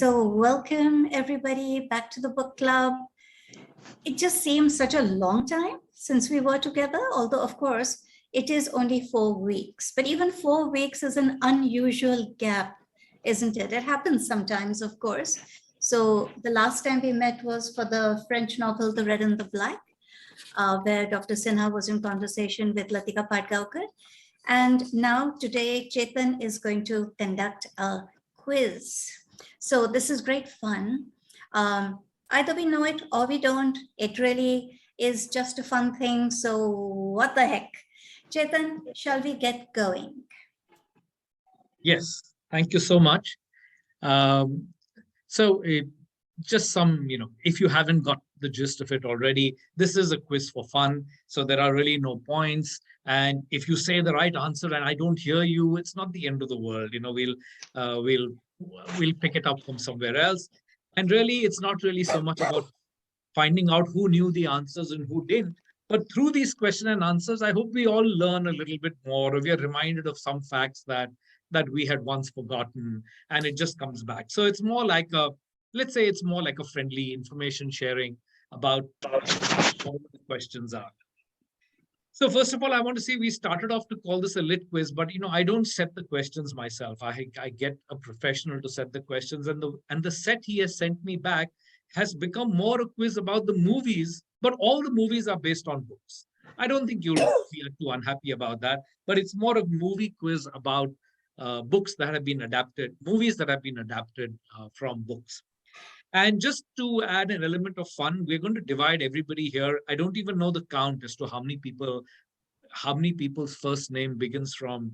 So welcome everybody back to the book club. It just seems such a long time since we were together, although of course it is only 4 weeks, but even 4 weeks is an unusual gap, isn't it? It happens sometimes, of course. So the last time we met was for the French novel, The Red and the Black, where Dr. Sinha was in conversation with Latika Patgaonkar. And now today, Chetan is going to conduct a quiz. So this is great fun. Either we know it or we don't. It really is just a fun thing. So what the heck? Chetan, shall we get going? Yes, thank you so much. Just some, if you haven't got the gist of it already, this is a quiz for fun. So there are really no points. And if you say the right answer and I don't hear you, it's not the end of the world. We'll pick it up from somewhere else. And really, it's not really so much about finding out who knew the answers and who didn't. But through these question and answers, I hope we all learn a little bit more, or we are reminded of some facts that we had once forgotten, and it just comes back. So it's more like let's say it's more like a friendly information sharing about what the questions are. So first of all, I want to say we started off to call this a lit quiz, but I don't set the questions myself. I get a professional to set the questions, and the set he has sent me back has become more a quiz about the movies, but all the movies are based on books. I don't think you'll feel too unhappy about that, but it's more a movie quiz about books that have been adapted, movies that have been adapted from books. And just to add an element of fun, we're going to divide everybody here. I don't even know the count as to how many people's first name begins from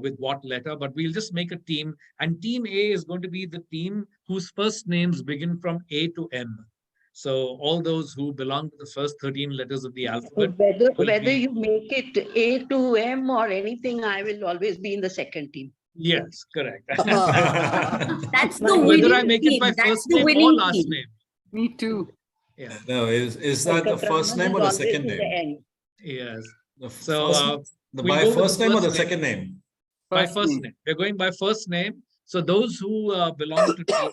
with what letter, but we'll just make a team. And team A is going to be the team whose first names begin from A to M. So all those who belong to the first 13 letters of the alphabet. Whether you make it A to M or anything, I will always be in the second team. Yes, correct. That's the whether I make it by first name or last name. Me too. Yeah. No, is that the first name or the second name? Yes. So by first name or the second name? By first name. We're going by first name. So those who belong to team,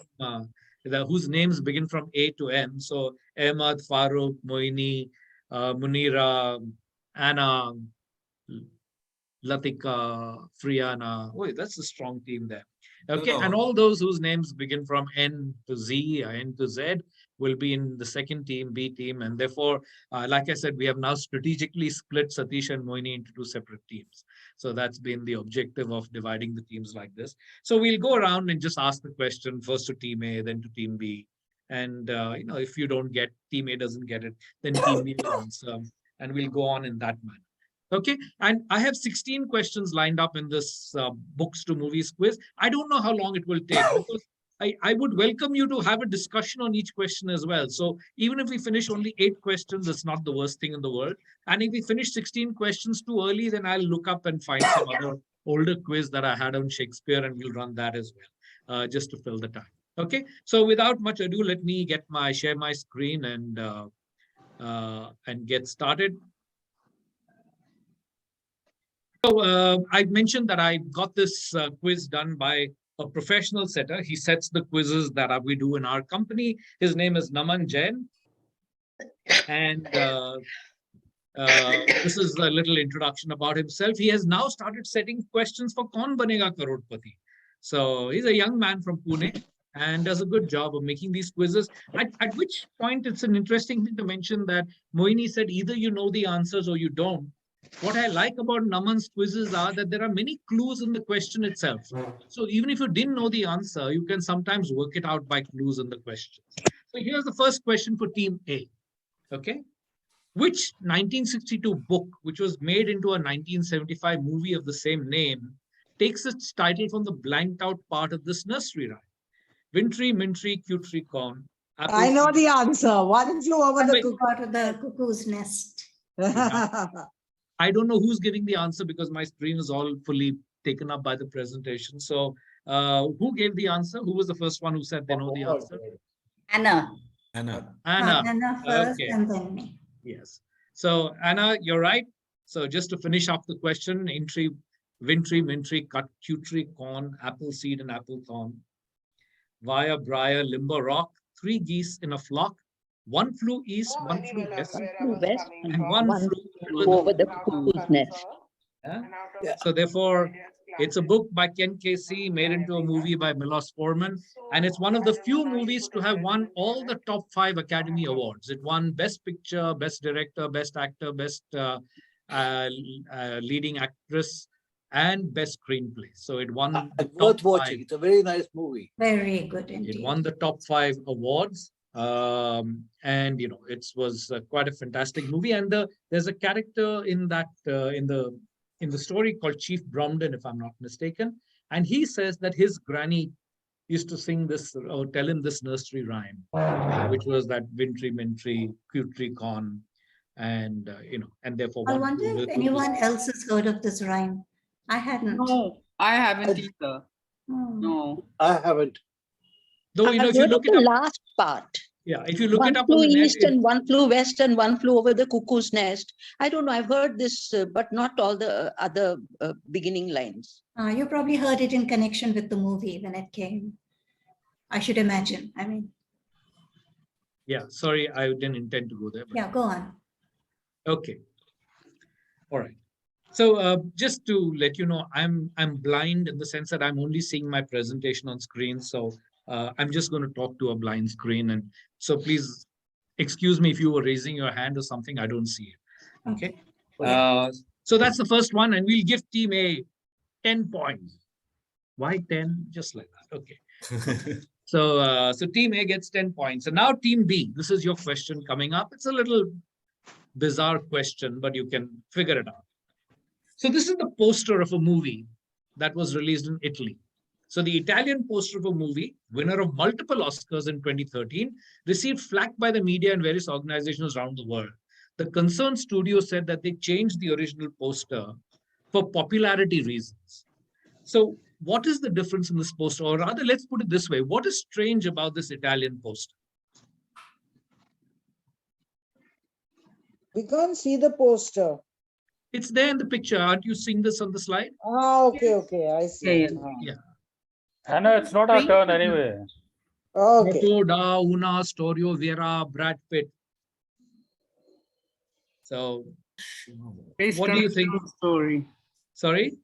whose names begin from A to M. So Ahmad, Farooq, Moini, Munira, Anna, Latika, Friana. Oh, that's a strong team there. Okay, no. And all those whose names begin from N to Z or N to Z will be in the second team, B team. And therefore, like I said, we have now strategically split Satish and Moini into two separate teams. So that's been the objective of dividing the teams like this. So we'll go around and just ask the question first to team A, then to team B. And, if you don't get, team A doesn't get it, then team B will answer. And we'll go on in that manner. Okay, and I have 16 questions lined up in this books to movies quiz. I don't know how long it will take, because I would welcome you to have a discussion on each question as well. So even if we finish only 8 questions, it's not the worst thing in the world. And if we finish 16 questions too early, then I'll look up and find some other older quiz that I had on Shakespeare, and we'll run that as well, just to fill the time. Okay, so without much ado, let me share my screen and get started. So I mentioned that I got this quiz done by a professional setter. He sets the quizzes that we do in our company. His name is Naman Jain. And this is a little introduction about himself. He has now started setting questions for Kaun Banega Crorepati. So he's a young man from Pune and does a good job of making these quizzes. At which point, it's an interesting thing to mention that Moini said either you know the answers or you don't. What I like about Naman's quizzes are that there are many clues in the question itself. So even if you didn't know the answer, you can sometimes work it out by clues in the question. So here's the first question for team A. Okay. Which 1962 book, which was made into a 1975 movie of the same name, takes its title from the blanked out part of this nursery rhyme? Wintry, Mintry, Cutry, Corn. I know the answer. One flew over the cuckoo's nest. I don't know who's giving the answer because my screen is all fully taken up by the presentation. So who gave the answer? Who was the first one who said they know the answer? Anna. Anna first, okay. And then me. Yes. So Anna, you're right. So just to finish off the question, Wintry, Mintry, Cut, Cutry, Corn, Apple Seed, and Apple Thorn. Via Briar, Limber Rock, Three Geese in a Flock, One Flew East, One Flew West, Flew west and One one Flew flew Over over the the cuckoo's nest. Yeah. So therefore, it's a book by Ken Casey made into a movie by Milos Forman. And it's one of the few movies to have won all the top 5 Academy Awards. It won Best Picture, Best Director, Best Actor, Best Leading Actress, and Best Screenplay. So it won the It's worth top watching. 5. It's a very nice movie. Very good It indeed. won the top 5 awards. And you know, it was quite a fantastic movie. And there's a character in that in the story called Chief Bromden, if I'm not mistaken. And he says that his granny used to sing this or tell him this nursery rhyme, which was that wintry, mintry, cutry corn. And, you know, and therefore. I one wonder flew if over the anyone cuckoo's else has heard of this rhyme. I hadn't. No, I haven't either. Hmm. No. I haven't. Though, you know, I've if you heard look of it the up, last part. yeah, if you look One it up on flew the net, east and one flew west and one flew over the cuckoo's nest. I don't know. I've heard this, but not all the other beginning lines. You probably heard it in connection with the movie when it came. I should imagine. I mean, yeah, sorry, I didn't intend to go there. But yeah, go on. okay. All right. So just to let you know, I'm blind in the sense that I'm only seeing my presentation on screen. So I'm just going to talk to a blind screen. And so please excuse me if you were raising your hand or something. I don't see it. Okay. So that's the first one. And we'll give Team A 10 points. Why 10? Just like that. Okay. So Team A gets 10 points. And now Team B, this is your question coming up. It's a little bizarre question, but you can figure it out. So this is the poster of a movie that was released in Italy. So the Italian poster of a movie, winner of multiple Oscars in 2013, received flack by the media and various organizations around the world. The concerned studio said that they changed the original poster for popularity reasons. So what is the difference in this poster? Or rather, let's put it this way. What is strange about this Italian poster? We can't see the poster. It's there in the picture. Aren't you seeing this on the slide? Ah, okay, I see. Yeah, it. Yeah. Hannah, it's not our turn anyway. Okay. Otto, Da, Una, Storio, Vera, Brad Pitt. So, Based what on do you a think? true story. Sorry?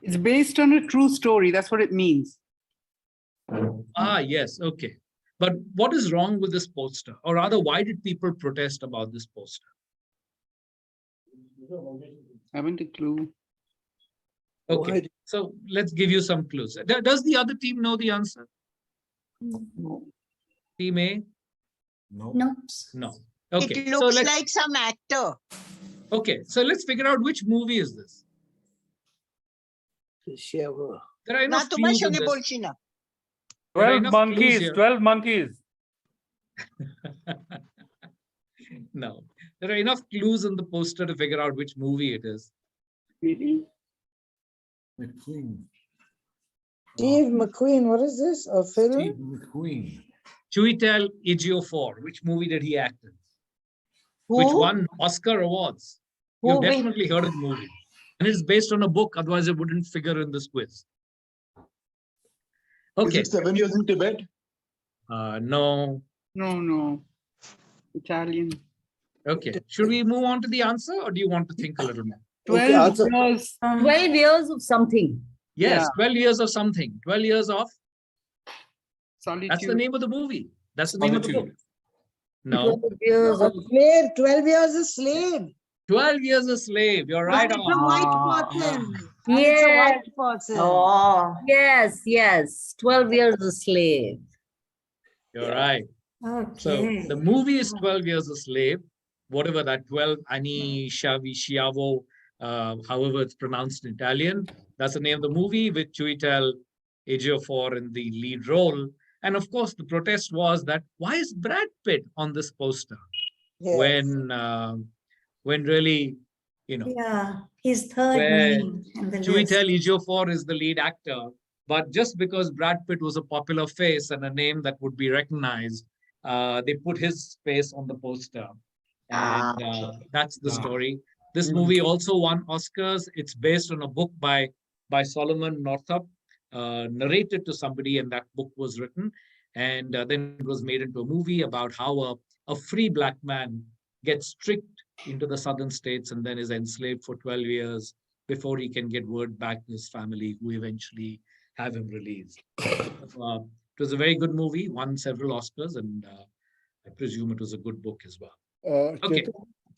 It's based on a true story. That's what it means. Ah, yes. Okay. But what is wrong with this poster? Or rather, why did people protest about this poster? Haven't a clue. Okay. So let's give you some clues. Does the other team know the answer? No. Team A? No. No. No. Okay. It looks like some actor. Okay. So let's figure out which movie is this. There are enough Na তোমার clues in সঙ্গে this. বলছি না। 12 enough clues monkeys, here. 12 monkeys. No. There are enough clues in the poster to figure out which movie it is. Really? McQueen. Steve McQueen, what is this? A film? Steve McQueen. Chiwetel Ejiofor. Which movie did he act in? Which won Oscar awards? You've definitely heard of the movie. And it's based on a book, otherwise it wouldn't figure in this quiz. Okay. Is it 7 Years in Tibet? No. No. Italian. Okay. Should we move on to the answer or do you want to think a little more? 12 years. 12 years of something. Yes, Yeah. 12 years of something. 12 years of, Solitude. that's the name of the movie. That's the name of the book. Solitude. No. 12 years of Slave, 12 years a slave. 12 years a slave. You're right It's a on. white person. And Yes. It's a white person. Oh, yes. 12 years a slave. You're right. So Okay. the movie is 12 Years a Slave, whatever that 12, Ani, Shavi, Schiavo, however it's pronounced in Italian. That's the name of the movie with Chiwetel Ejiofor in the lead role. And of course, the protest was that why is Brad Pitt on this poster Yes. when really, you know, Yeah, his third Where name in the list. Chiwetel Ejiofor is the lead actor, but just because Brad Pitt was a popular face and a name that would be recognized, they put his face on the poster. And that's the story. This movie also won Oscars. It's based on a book by Solomon Northup, narrated to somebody, and that book was written. And then it was made into a movie about how a free black man gets tricked into the southern states and then is enslaved for 12 years before he can get word back to his family, who eventually have him released. It was a very good movie, won several Oscars, and I presume it was a good book as well. Okay.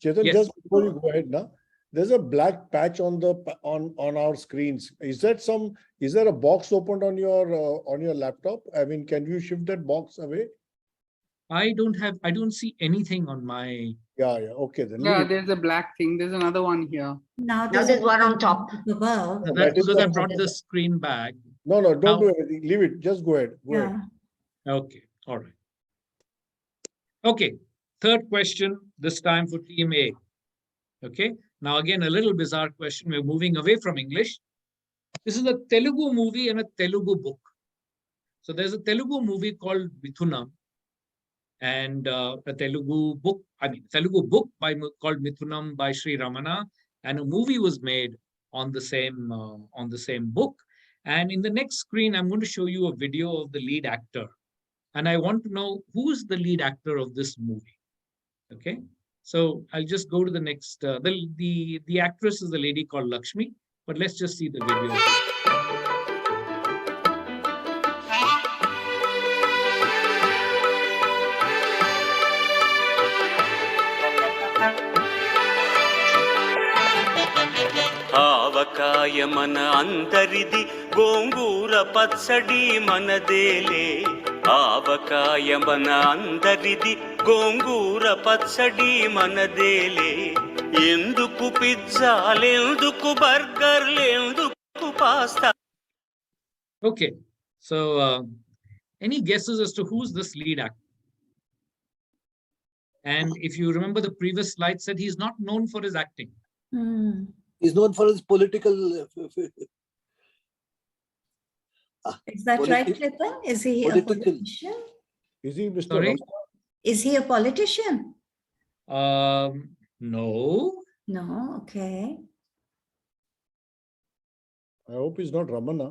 Chetan, Yes. just before you go ahead now, there's a black patch on the on our screens. Is there a box opened on your laptop? I mean, can you shift that box away? I don't see anything on my. Yeah. Okay, then. Yeah, leave it. there's a black thing. There's another one here. Now there's one on top. Above. So that is that the- brought the screen back. No, don't Now- do anything. Leave it. Just go ahead. Go ahead. Yeah. Okay, all right. Okay, third question, this time for Team A. Okay, now again, a little bizarre question. We're moving away from English. This is a Telugu movie and a Telugu book. So there's a Telugu movie called Mithunam and a Telugu book called Mithunam by Sri Ramana, and a movie was made on the same book. And in the next screen, I'm going to show you a video of the lead actor. And I want to know who's the lead actor of this movie. Okay, so I'll just go to the next. The actress is a lady called Lakshmi, but let's just see the video. ఆవకాయ మన అందరిది గోంగూర పచ్చడి మనదేలే ఆవకాయ మన అందరిది గోంగూర పచ్చడి మనదేలే ఎందుకు పిజ్జాలెందుకు బర్గర్లెందుకు pasta. Okay, so any guesses as to who's this lead actor? And if you remember, the previous slide said he's not known for his acting. He's known for his political. Is that right, Clippan? Is he a Political. politician? Is he Mr. Sorry? Ram? Is he a politician? No. No, okay. I hope he's not Ramana.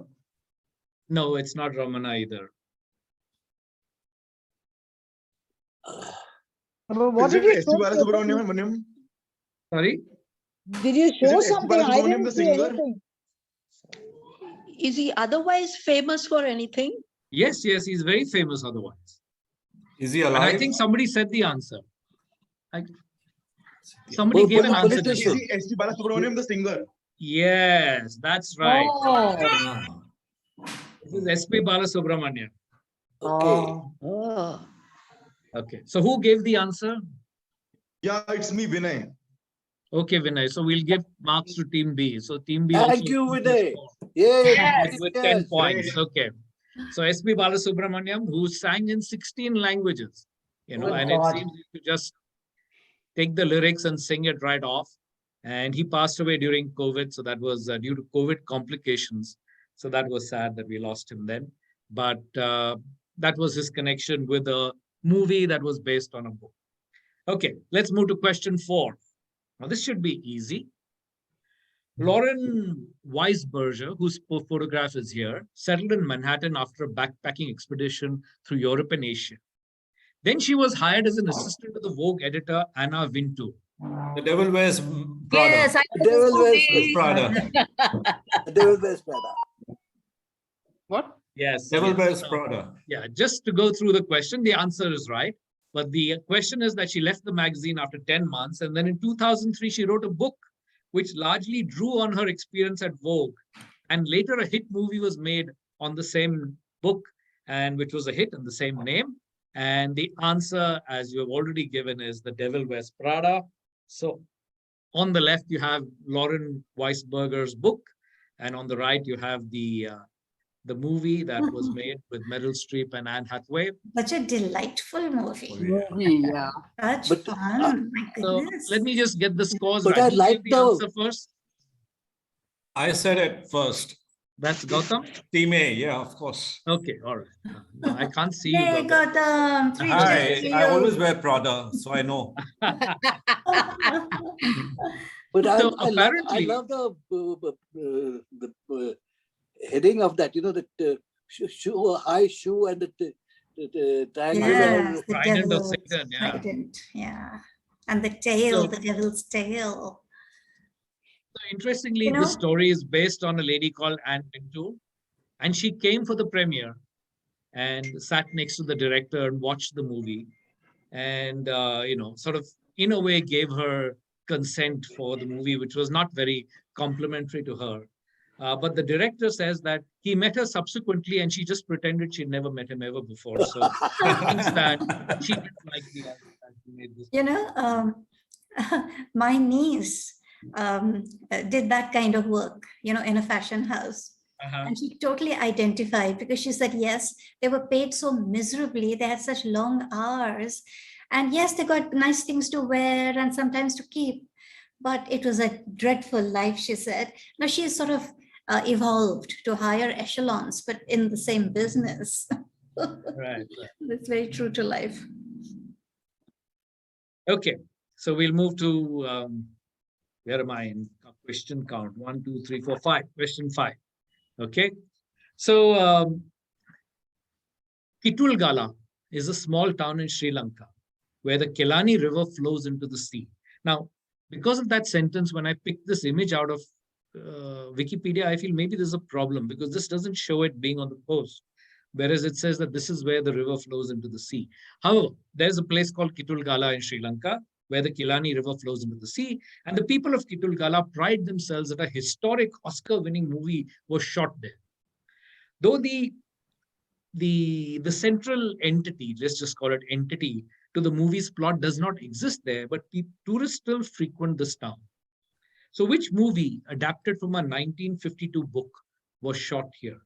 No, it's not Ramana either. What did you S.P. Balasubramaniam? Sorry? Did you Is show it S.P. something? I Balasubramaniam, didn't the see singer? anything. Is he otherwise famous for anything? Yes, he's very famous otherwise. Is he And alive? I think somebody said the answer. Somebody gave an answer. Is he S.P. Balasubramaniam, the singer? Yes, that's right. Ah. This is S.P. Balasubramaniam. Okay. Oh. Okay, so who gave the answer? Yeah, it's me, Vinay. Okay, Vinay. So we'll give marks to Team B. So Team B. also Thank you, scored Vinay. with 10 Yes. points. Okay. So S.P. Balasubramaniam, who sang in 16 languages, Oh, and it seems you could just take the lyrics and sing it right off. And he passed away during COVID. So that was due to COVID complications. So that was sad that we lost him then. But that was his connection with a movie that was based on a book. Okay, let's move to question 4. Now, this should be easy. Lauren Weisberger, whose photograph is here, settled in Manhattan after a backpacking expedition through Europe and Asia. Then she was hired as an assistant to the Vogue editor, Anna Wintour. The Devil Wears Prada. Yes, I The Devil Wears Prada. The Devil Wears Prada. What? Yes. Devil yes. Wears Prada. Yeah, just to go through the question, the answer is right. But the question is that she left the magazine after 10 months. And then in 2003, she wrote a book which largely drew on her experience at Vogue. And later a hit movie was made on the same book, and which was a hit in the same name. And the answer, as you have already given, is The Devil Wears Prada. So on the left, you have Lauren Weisberger's book. And on the right, you have the movie that was made with Meryl Streep and Anne Hathaway. Such a delightful movie. Yeah. Such But, fun. My So goodness. let me just get the scores But right. I Who gave like the the- answer first. I said it first. That's Gautam. Team A, yeah, of course. Okay, all right. No, I can't see you. Hey, Gautam. Gautam. 3 Hi, cheers to I you. always wear Prada, so I know. But So I apparently- love the heading of that. You know, that shoe, high shoe, and the Yes, the Trident of devil's Satan, yeah. trident, yeah. And the tail, So- the devil's tail. So interestingly, You know- this story is based on a lady called Anne Pinto, and she came for the premiere and sat next to the director and watched the movie, and sort of in a way gave her consent for the movie, which was not very complimentary to her. But the director says that he met her subsequently, and she just pretended she'd never met him ever before. So he thinks that she didn't like the idea that he made this. You know, my niece did that kind of work, in a fashion house. Uh-huh. And she totally identified, because she said, yes, they were paid so miserably. They had such long hours. And yes, they got nice things to wear and sometimes to keep. But it was a dreadful life, she said. Now she's sort of evolved to higher echelons, but in the same business. Right. It's very true to life. Okay, so we'll move to where am I in question count? 1, 2, 3, 4, 5. Question 5. Okay, so Kitulgala is a small town in Sri Lanka where the Kelani River flows into the sea. Now, because of that sentence, when I picked this image out of Wikipedia, I feel maybe there's a problem because this doesn't show it being on the coast, whereas it says that this is where the river flows into the sea. However, there's a place called Kitulgala in Sri Lanka where the Kelani River flows into the sea, and the people of Kitulgala pride themselves that a historic Oscar-winning movie was shot there. Though the central entity, let's just call it entity, to the movie's plot does not exist there, but tourists still frequent this town. So which movie adapted from a 1952 book was shot here?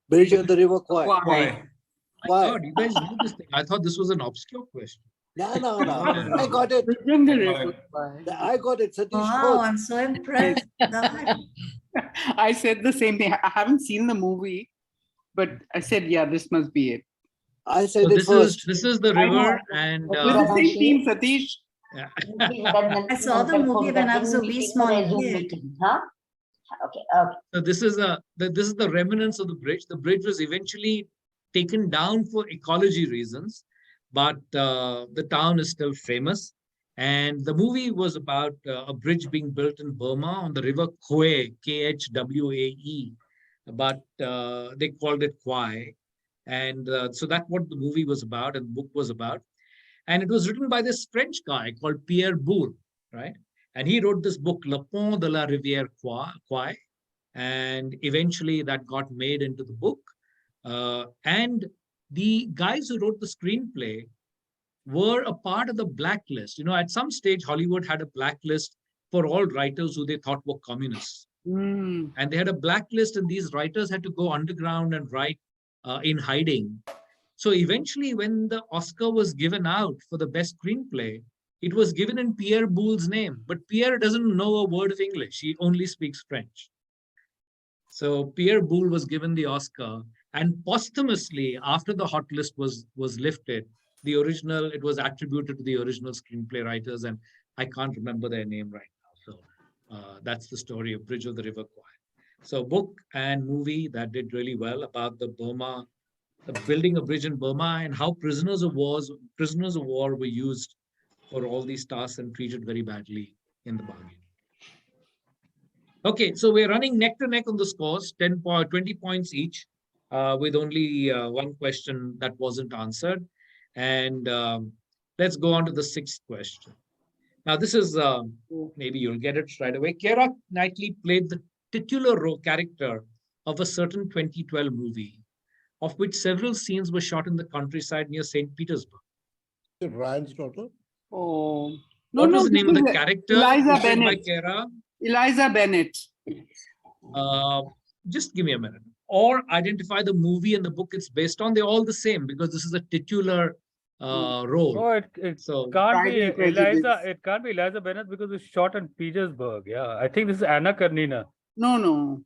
Bridge of the River Kwai. Why? My God, you guys know this thing. I thought this was an obscure question. No. I got it. I got it. Satish Wow, Koch. I'm so impressed. God. I said the same thing. I haven't seen the movie, but I said, yeah, this must be it. I said So it this first. this is the river, and With the same team, Satish. I saw the movie when I was a wee small kid. so this is the remnants of the bridge. The bridge was eventually taken down for ecology reasons, but the town is still famous. And the movie was about a bridge being built in Burma on the river Khwae, Khwae, but they called it Kwai. And so that's what the movie was about and the book was about. And it was written by this French guy called Pierre Boulle, right? And he wrote this book, Le Pont de la Rivière Kwai. And eventually that got made into the book. And the guys who wrote the screenplay were a part of the blacklist. At some stage, Hollywood had a blacklist for all writers who they thought were communists. Mm. And they had a blacklist, and these writers had to go underground and write in hiding. So eventually, when the Oscar was given out for the best screenplay, it was given in Pierre Boulle's name. But Pierre doesn't know a word of English. He only speaks French. So Pierre Boulle was given the Oscar. And posthumously, after the hot list was lifted, it was attributed to the original screenplay writers. And I can't remember their name right now. So that's the story of Bridge of the River Kwai. So book and movie that did really well about the building a bridge in Burma and how prisoners of war were used for all these tasks and treated very badly in the bargain. Okay, so we're running neck to neck on the scores, 20 points each, with only one question that wasn't answered. And let's go on to the 6th question. Now, this is, maybe you'll get it right away. Keira Knightley played the titular character of a certain 2012 movie, of which several scenes were shot in the countryside near St. Petersburg. Ryan's daughter? Oh. What was the name of this the is character? Eliza played by Bennett. Keira? Eliza Bennett. Just give me a minute. Or identify the movie and the book it's based on. They're all the same because this is a titular role. No, it So can't be Pride and Prejudice. Eliza. It can't be Eliza Bennett because it's shot in Petersburg. Yeah, I think this is Anna Karenina. No.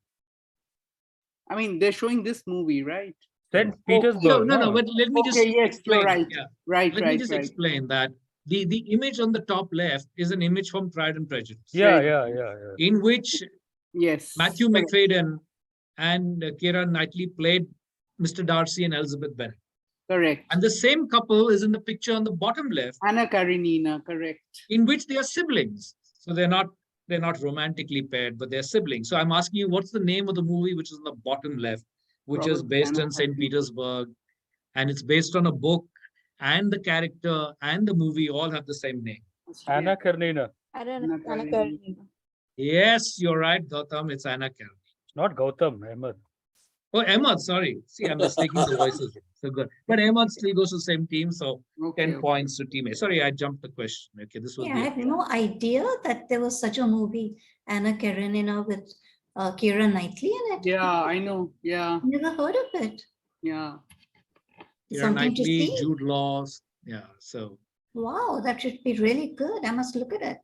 I mean, they're showing this movie, right? St. Petersburg. no, but let me just Okay, yes, you're explain. right. Yeah. Right, Let me right, just right. explain that the image on the top left is an image from Pride and Prejudice. Yeah. In which Yes. Matthew McFadden and Keira Knightley played Mr. Darcy and Elizabeth Bennet. Correct. And the same couple is in the picture on the bottom left, Anna Karenina, correct. in which they are siblings. So they're not romantically paired, but they're siblings. So I'm asking you, what's the name of the movie which is on the bottom left, which is Probably based Anna in St. Karenina. Petersburg, and it's based on a book, and the character and the movie all have the same name. Anna Karenina, Anna Karenina. Yes, you're right, Gautam. It's Anna Karenina. not Gautam, Ahmed. Oh, Ahmad, sorry. See, I'm mistaking the voices. So good. But Ahmad still goes to the same team, so 10 points to team A. Sorry, I jumped the question. Okay, this was Yeah, I the had no idea that there was such a movie, Anna Karenina, with Keira Knightley in it. Yeah, I know. Yeah, Never heard of it. yeah. Keira Something to Knightley, see. Jude Law. Yeah, so Wow, that should be really good. I must look at it.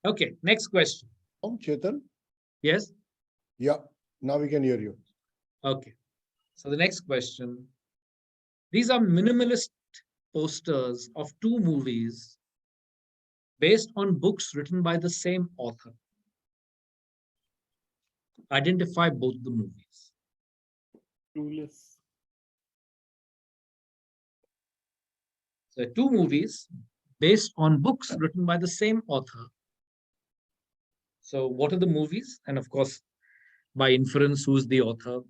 okay, next question. Chetan? Yes? Yeah, now we can hear you. Okay. So the next question. These are minimalist posters of two movies based on books written by the same author. Identify both the movies. Clueless. So two movies based on books written by the same author. So what are the movies? And of course, by inference, who's the author?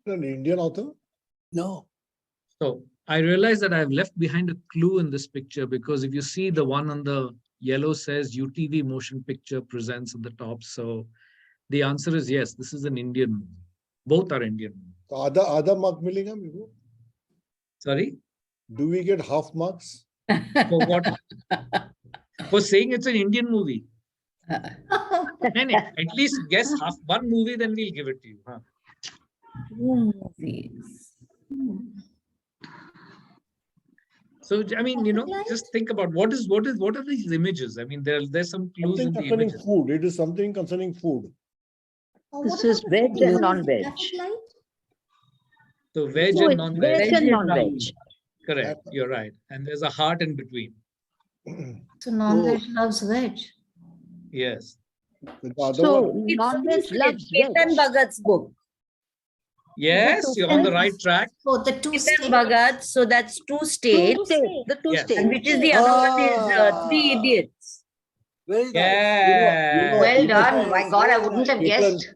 An Indian author? No. So I realize that I've left behind a clue in this picture, because if you see the one on the yellow says UTV Motion Picture Presents at the top. So the answer is yes, this is an Indian movie. Both are Indian movies. So आधा mark मिलेगा मेरे को? Sorry? Do we get half marks? For what? For saying it's an Indian movie. No, at least guess half one movie, then we'll give it to you. Huh? Movies. So I mean, you know, just think about what are these images? I mean, there's some clues Something in the concerning images. food. It is something concerning food. Oh, This what is about veg the and one non-veg. traffic light? So veg No, and it's non-veg. veg and non-veg. Correct. You're right. And there's a heart in between. So non-veg loves veg. Yes. The other So one, non-veg loves veg. Chetan Bhagat's book. Yes, you're on the right track. Oh, the two Chetan states. Bhagat, so that's two states. Two states, the two Yes. And states. which is the other one is Three Idiots. Very nice. Yeah. Well done. My God, I wouldn't have guessed.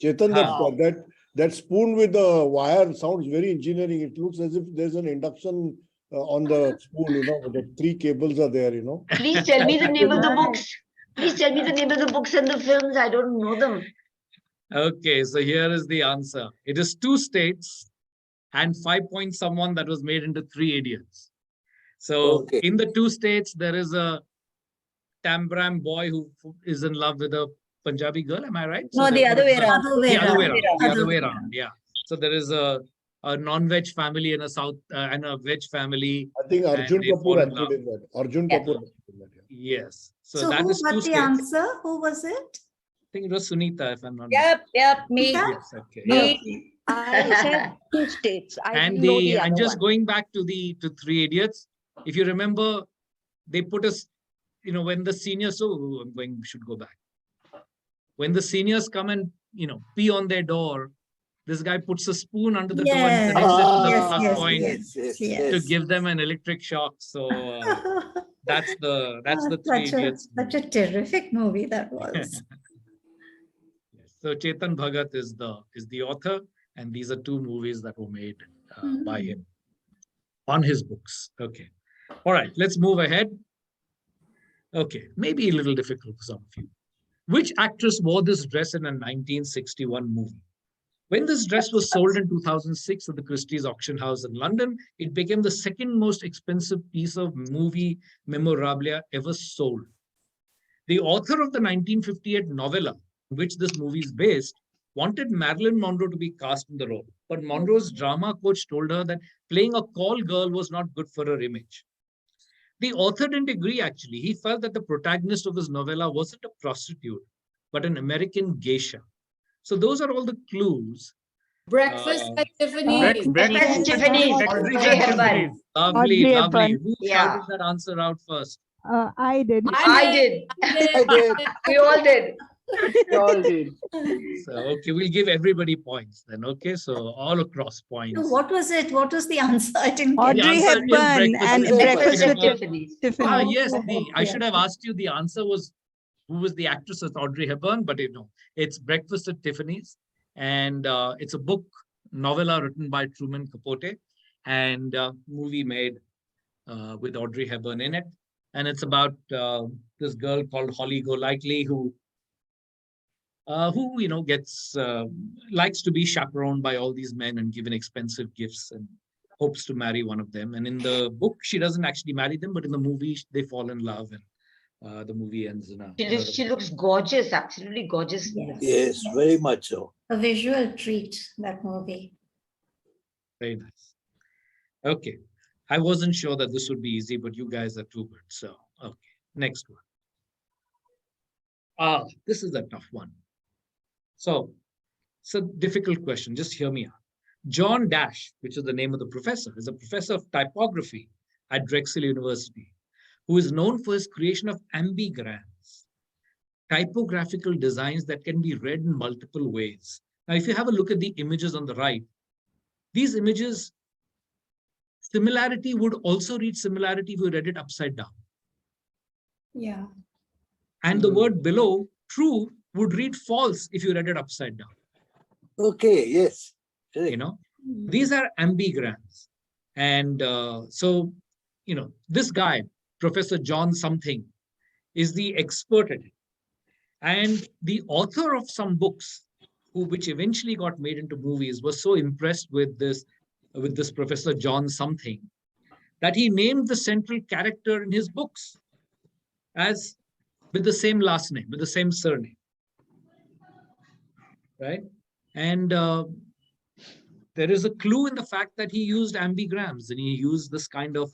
Chetan, that spoon with the wire sounds very engineering. It looks as if there's an induction on the spoon, you know, the three cables are there, you know. Please tell me the name of the books. Please tell me the name of the books and the films. I don't know them. Okay, so here is the answer. It is two states and 5 point someone that was made into Three Idiots. So Okay. in the two states, there is a Tambram boy who is in love with a Punjabi girl. Am I right? No, the other way around. The other way around. The Other other way way around. Yeah. So there is a non-veg family and a veg family. I think Arjun they fall Kapoor in love. acted in that. Arjun Yeah. Kapoor acted in that. Yeah. Yes. So, So that who is two got the states. answer? Who was it? I think it was Sunita, if I'm not Yep, me. Yeah. Yes, okay. Me. I said two states. I And didn't know the and other just one. going back to Three Idiots, if you remember, they put us, you know, when the seniors, we should go back. When the seniors come and, you know, pee on their door, this guy puts a spoon under the door and connects it to the Yes, plus yes, point yes. to give them an electric shock. So that's the Three Idiots. Such a terrific movie that was. So Chetan Bhagat is the author, and these are two movies that were made by him on his books. Okay. All right, let's move ahead. Okay, maybe a little difficult for some of you. Which actress wore this dress in a 1961 movie? When this dress was sold in 2006 at the Christie's auction house in London, it became the second most expensive piece of movie memorabilia ever sold. The author of the 1958 novella, on which this movie is based, wanted Marilyn Monroe to be cast in the role. But Monroe's drama coach told her that playing a call girl was not good for her image. The author didn't agree, actually. He felt that the protagonist of his novella wasn't a prostitute, but an American geisha. So those are all the clues. Breakfast at Tiffany's. Breakfast at Tiffany's. Breakfast Audrey at Hepburn. Tiffany's. Lovely, Audrey lovely. Hepburn. Who Yeah. shouted that answer out first? I did. I did. I did. We all did. We all did. So, okay, we'll give everybody points then. Okay, so all across points. No, what was it? What was the answer? I didn't get The Audrey it. answer is Hepburn and Breakfast at Hepburn. Tiffany's. Ah, Tiffany. yes, I Yeah. should have asked you. The answer was who was the actress as Audrey Hepburn, but it's Breakfast at Tiffany's, and it's a book novella written by Truman Capote, and movie made with Audrey Hepburn in it, and it's about this girl called Holly Golightly who gets likes to be chaperoned by all these men and given expensive gifts and hopes to marry one of them. And in the book, she doesn't actually marry them, but in the movie, they fall in love, and the movie ends in a. She looks gorgeous, absolutely gorgeous. Yes. Yes, very much so. A visual treat, that movie. Very nice. Okay, I wasn't sure that this would be easy, but you guys are too good. So, okay, next one. This is a tough one. So, it's a difficult question. Just hear me out. John Dash, which is the name of the professor, is a professor of typography at Drexel University, who is known for his creation of ambigrams, typographical designs that can be read in multiple ways. Now, if you have a look at the images on the right, these images, similarity would also read similarity if you read it upside down. Yeah. And the word below, true, would read false if you read it upside down. Okay, yes. You know, these are ambigrams. And so, this guy, Professor John something, is the expert at it. And the author of some books, which eventually got made into movies, was so impressed with this Professor John something that he named the central character in his books as with the same last name, with the same surname. Right? And there is a clue in the fact that he used ambigrams and he used this kind of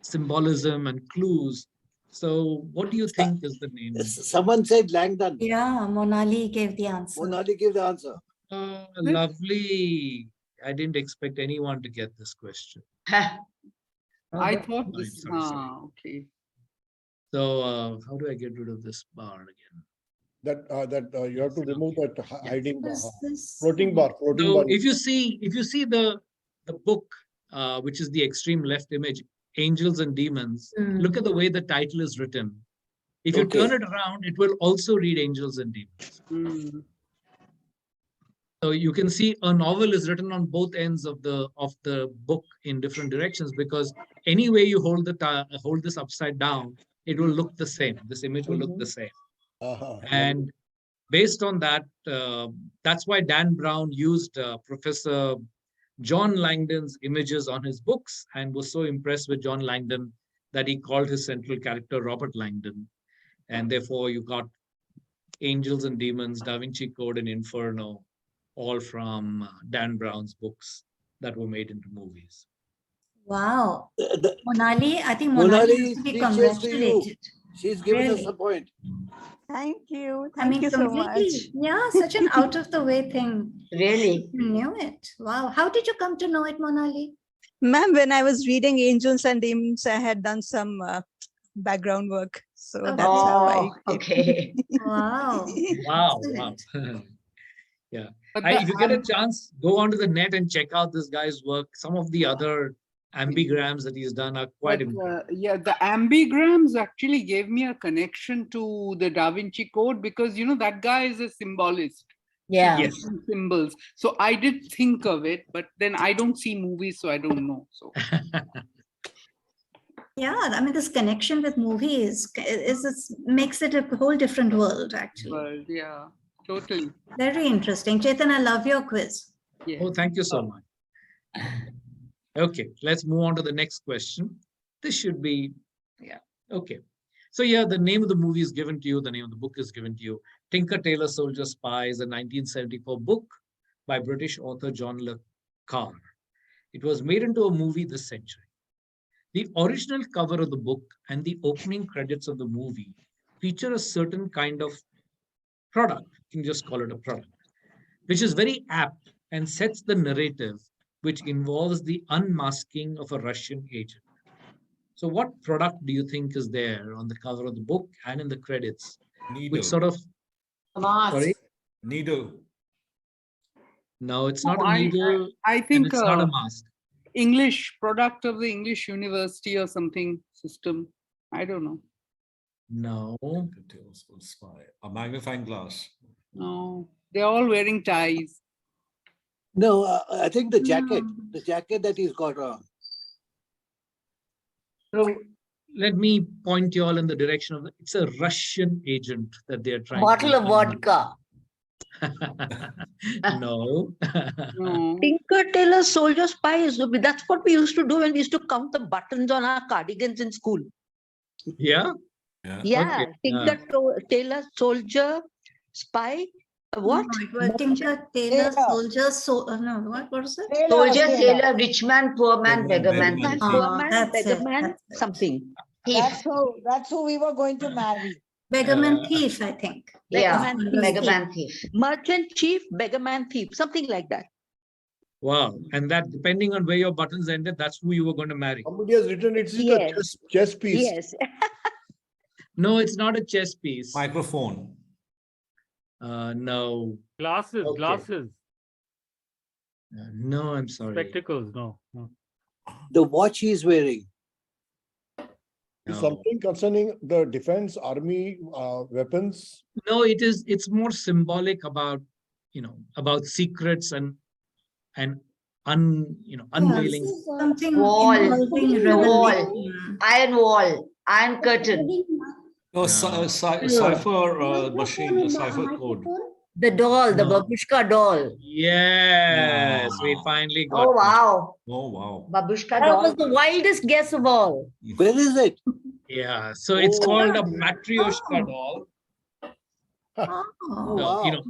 symbolism and clues. So what do you think is the name? Someone said Langdon. Yeah, Monali gave the answer. Monali gave the answer. Lovely. I didn't expect anyone to get this question. I thought Oh, this. sorry. Okay. So how do I get rid of this bar again? That you have to remove that hiding bar, Was this- floating bar. So if you see the book, which is the extreme left image, Angels and Demons, look at the way the title is written. If you turn it around, it will also read Angels and Demons. So you can see a novel is written on both ends of the book in different directions, because any way you hold this upside down, it will look the same. This image will look the same. And based on that, that's why Dan Brown used Professor John Langdon's images on his books and was so impressed with John Langdon that he called his central character Robert Langdon. And therefore you got Angels and Demons, Da Vinci Code and Inferno, all from Dan Brown's books that were made into movies. Wow. Monali, I think Monali Monali has to be speeches to you. congratulated. She's given us Really? a point. Thank you. I mean, Thank you so much. completely. Yeah, such an out of the way thing. Really? You knew it. Wow. How did you come to know it, Monali? Ma'am, when I was reading Angels and Demons, I had done some background work. So that's how I. Okay. Wow. Wow. Yeah. If you get a chance, go onto the net and check out this guy's work. Some of the other ambigrams that he's done are quite important. Yeah, the ambigrams actually gave me a connection to the Da Vinci Code because, that guy is a symbolist. Yeah. Yes. Symbols. So I did think of it, but then I don't see movies, so I don't know. So Yeah, I mean, this connection with movies makes it a whole different world, actually. but yeah, totally. Very interesting. Chetan, I love your quiz. Yeah. Oh, thank you so much. Okay, let's move on to the next question. This should be, okay. So the name of the movie is given to you. The name of the book is given to you. Tinker Tailor Soldier Spy is a 1974 book by British author John Le Carre. It was made into a movie this century. The original cover of the book and the opening credits of the movie feature a certain kind of product, you can just call it a product, which is very apt and sets the narrative, which involves the unmasking of a Russian agent. So what product do you think is there on the cover of the book and in the credits? Needle. Which sort of... Sorry? Needle. No, it's not a needle. I think it's not a mask. English product of the English university or something system. I don't know. No. A magnifying glass. No, they're all wearing ties. No, I think the jacket that he's got on. So let me point you all in the direction of it's a Russian agent that they are trying Bottle to of vodka. No. Tinker Tailor Soldier Spy. That's what we used to do when we used to count the buttons on our cardigans in school. Yeah? Yeah. Okay. Tinker Tailor Soldier Spy. What? No, it was Tinker, Tailor, Soldier, no, what was it? Soldier, sailor, rich man, poor man, beggar man. Man, thief. poor man, that's beggar it, man, that's it. something. Thief. That's who we were going to marry. Beggarman thief, I think. Yeah, Beggar man, beggar thief. man thief. Merchant chief, beggar man thief, something like that. Wow. And that depending on where your buttons ended, that's who you were going to marry. Somebody has written it's Yes. a chess piece. Yes. No, it's not a chess piece. Microphone. No. Glasses, Okay. glasses, No, I'm sorry. spectacles. No. The watch he's wearing. No. Something concerning the defense army weapons. No, it's more symbolic about, about secrets and unveiling. Something Wall. involving The wall. revelation. Iron wall. Iron curtain. No, cipher machine, cipher code. The doll, the No. babushka doll. Yes, we finally got Oh, it. wow. Oh, wow. Babushka doll. That was the wildest guess of all. Where is it? Yeah, so it's called a Matryoshka doll. Oh, wow.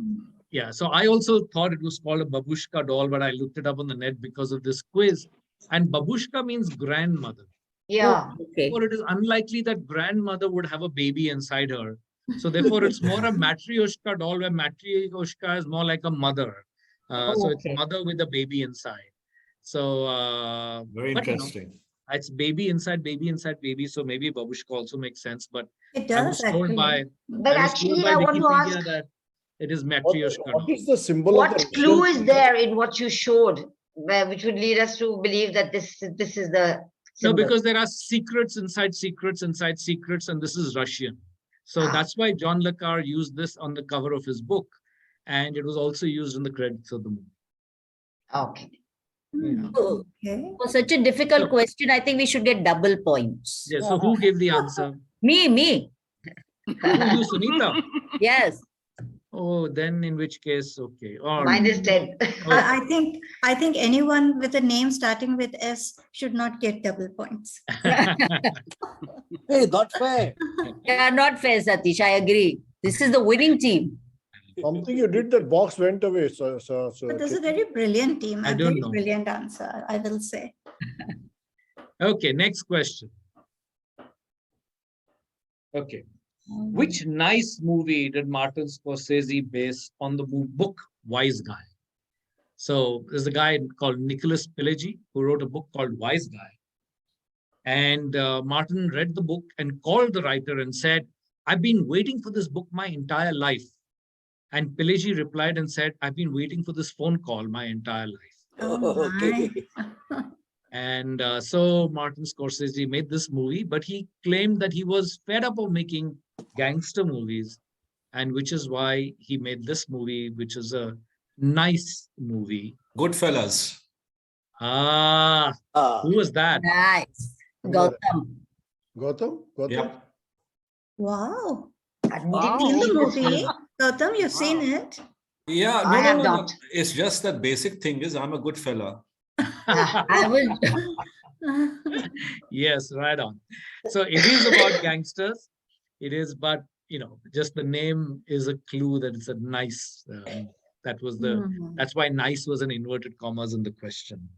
Yeah, so I also thought it was called a babushka doll, but I looked it up on the net because of this quiz. And babushka means grandmother. Yeah. Okay. Therefore, it is unlikely that grandmother would have a baby inside her. So therefore, it's more a Matryoshka doll, where Matryoshka is more like a mother. So it's mother with a baby inside. So Very but, interesting. it's baby inside baby. So maybe babushka also makes sense. But it I was does told actually. by But actually, I want to Wikipedia ask, that it is Matryoshka doll. What is the symbol of what the clue Russian is there in what you showed, which would lead us to believe that this is the No, symbol? because there are secrets inside secrets inside secrets, and this is Russian. So that's why John Le Carre used this on the cover of his book. And it was also used in the credits of the movie. Okay. Yeah. Okay. For such a difficult question, I think we should get double points. Yeah, so who gave the answer? Me. You, Sunita? Yes. Oh, then in which case, okay. All Mine right. is 10. I think anyone with a name starting with S should not get double points. Hey, not fair. Yeah, not fair, Satish. I agree. This is the winning team. Something you did, that box went away. But this is a very brilliant team. I A don't very know. brilliant answer, I will say. Okay, next question. Okay. Which nice movie did Martin Scorsese base on the book Wise Guy? So there's a guy called Nicholas Pileggi who wrote a book called Wise Guy. And Martin read the book and called the writer and said, I've been waiting for this book my entire life. And Pileggi replied and said, I've been waiting for this phone call my entire life. Oh, Okay. And so Martin Scorsese made this movie, but he claimed that he was fed up of making gangster movies, and which is why he made this movie, which is a nice movie. Goodfellas. Who was that? Nice. Gautam. Gautam? Yep. Wow. Wow. Seen the movie? Gautam, you've seen it? Yeah, I have no. not. It's just that basic thing is I'm a good fella. I will. Yes, right on. So it is about gangsters. It is, but just the name is a clue that it's a nice. That's why nice was an inverted commas in the question.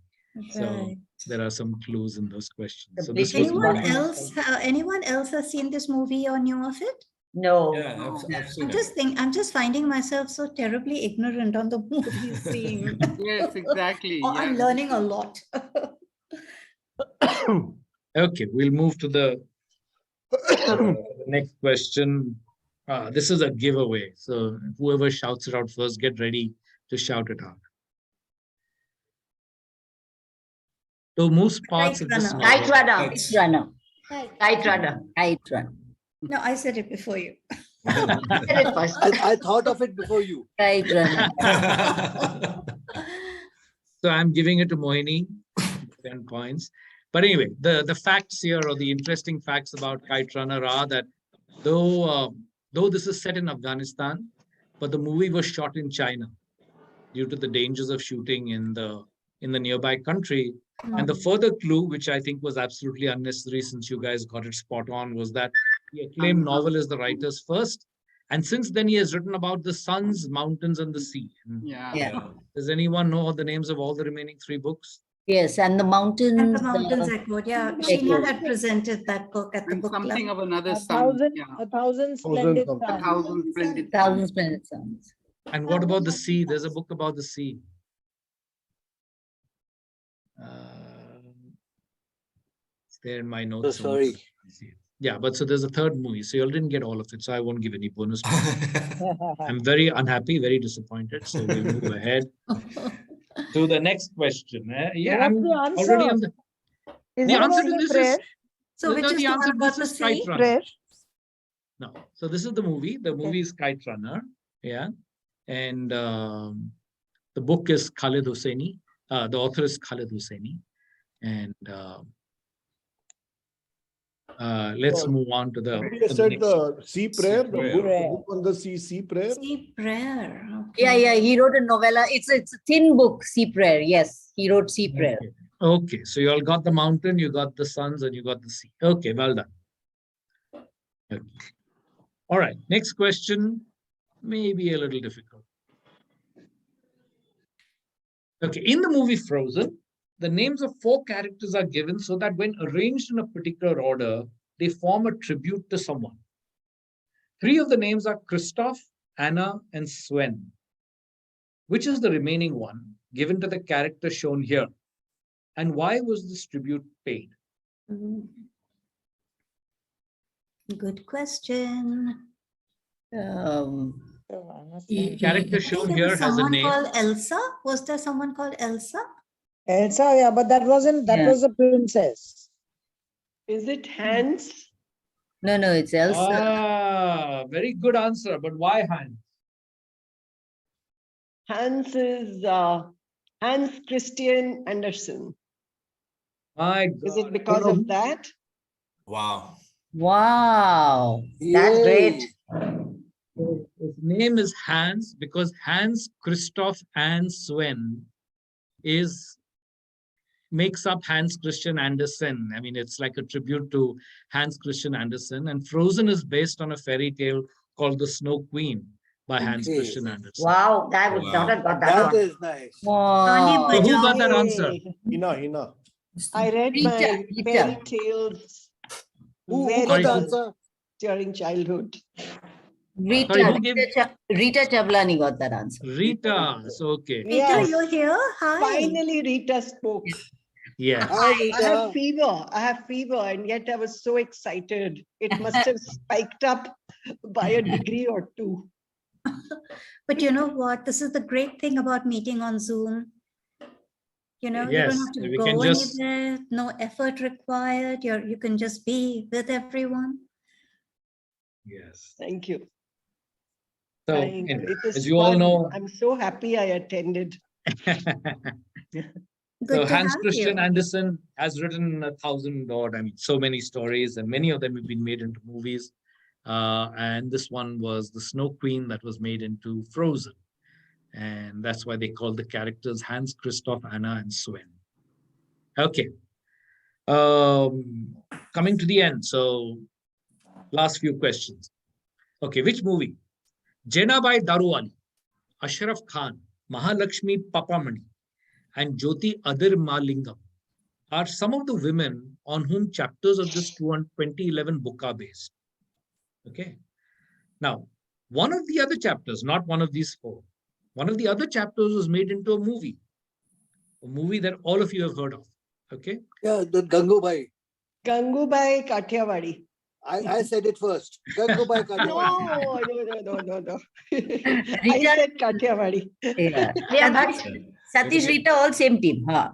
So Right. there are some clues in those questions. The So this was British Anyone Martin else? Anyone else has seen this movie or knew of it? No. Yeah, I've seen it. I'm just finding myself so terribly ignorant on the movie scene. Yes, exactly. Oh, I'm yeah. learning a lot. Okay, we'll move to the next question. This is a giveaway. So whoever shouts it out first, get ready to shout it out. So most parts of this novel. Kite runner. Kites. Kite runner. Kite run. No, I said it before you. Said it first. I thought of it before you. Kite run. So I'm giving it to Mohini, 10 points. But anyway, the facts here, or the interesting facts about Kite Runner, are that though this is set in Afghanistan, but the movie was shot in China due to the dangers of shooting in the nearby country. And the further clue, which I think was absolutely unnecessary since you guys got it spot on, was that the acclaimed novel is the writer's first. And since then, he has written about the suns, mountains, and the sea. Yeah. Does anyone know the names of all the remaining 3 books? Yes, and the mountains. And the Mountains Echoed. Yeah, Sheena had presented that book at the And book something club. of another A sun. thousand, Yeah. a thousand splendid something. suns. 1,000 splendid Thousand suns. splendid suns. And what about the sea? There's a book about the sea. It's there in my notes. So sorry. Yeah, but so there's a third movie. So you all didn't get all of it. So I won't give any bonus points. I'm very unhappy, very disappointed. So we'll move ahead to the next question. Yeah, I'm What's the already answer? on the. Is The it answer about to the this prayer? So which is the one about the is Kite sea? Runner. Prayer? No, so this is the movie. The movie is Kite Runner. Yeah, and the book is Khalid Hosseini. The author is Khalid Hosseini, and let's move on to the. You to the said next. the Sea Prayer, the Prayer. book on the Sea Prayer. Sea Prayer. Yeah, okay. yeah, he wrote a novella. It's a thin book, Sea Prayer. Yes, he wrote Sea Prayer. Okay, so you all got the mountain, you got the suns, and you got the sea. Okay, well done. Okay. All right, next question may be a little difficult. Okay, in the movie Frozen, the names of 4 characters are given so that when arranged in a particular order, they form a tribute to someone. 3 of the names are Kristoff, Anna, and Sven. Which is the remaining one given to the character shown here? And why was this tribute paid? Good question. The character I think shown there here was has a someone name. called Elsa. Was there someone called Elsa? Elsa, yeah, but that wasn't, that Yeah. was a princess. Is it Hans? No, no, it's Elsa. Ah, very good answer. But why Hans? Hans is Hans Christian Andersen. My Is God. it because You know, of that? Wow. Wow, that's great. his name is Hans because Hans, Christoph, and Sven makes up Hans Christian Andersen. I mean, it's like a tribute to Hans Christian Andersen. And Frozen is based on a fairy tale called The Snow Queen by Hans Okay. Christian Andersen. Wow, that would not have got that That one. is nice. Wow. So who got that answer? Hina. I read Rita, my Rita. fairy tales Who very got the Sorry, answer? during childhood. Rita, Sorry, who gave- Rita Chablani got that answer. Rita. So, okay. Rita, Yes. you're here? Hi. Finally, Rita spoke. Yeah. Hi, I Rita. have fever. I have fever, and yet I was so excited. It must have spiked up by a degree or 2. But you know what? This is the great thing about meeting on Zoom. You know, you Yes, don't have to we go can just- anywhere, no effort required. You can just be with everyone. Yes. Thank you. So, Thank you. anyway, It is as you all fun. know, I'm so happy I attended. Good so to Hans have Christian you. Andersen has written 1,000 odd, so many stories, and many of them have been made into movies. And this one was The Snow Queen that was made into Frozen. And that's why they call the characters Hans, Christoph, Anna, and Sven. Okay. Coming to the end. So last few questions. Okay, which movie? Jenabai Daruwali, Ashraf Khan, Mahalakshmi Papamani, and Jyoti Adirmalingam are some of the women on whom chapters of this 2011 book are based. Okay. Now, one of the other chapters, not one of these four, one of the other chapters was made into a movie that all of you have heard of. Okay. Yeah, the Gangubai. Gangubai Kathiawadi. I said it first. Gangubai Kathiawadi. No. I said Kathiawadi. Yeah. Satish, Rita, all same team. Huh?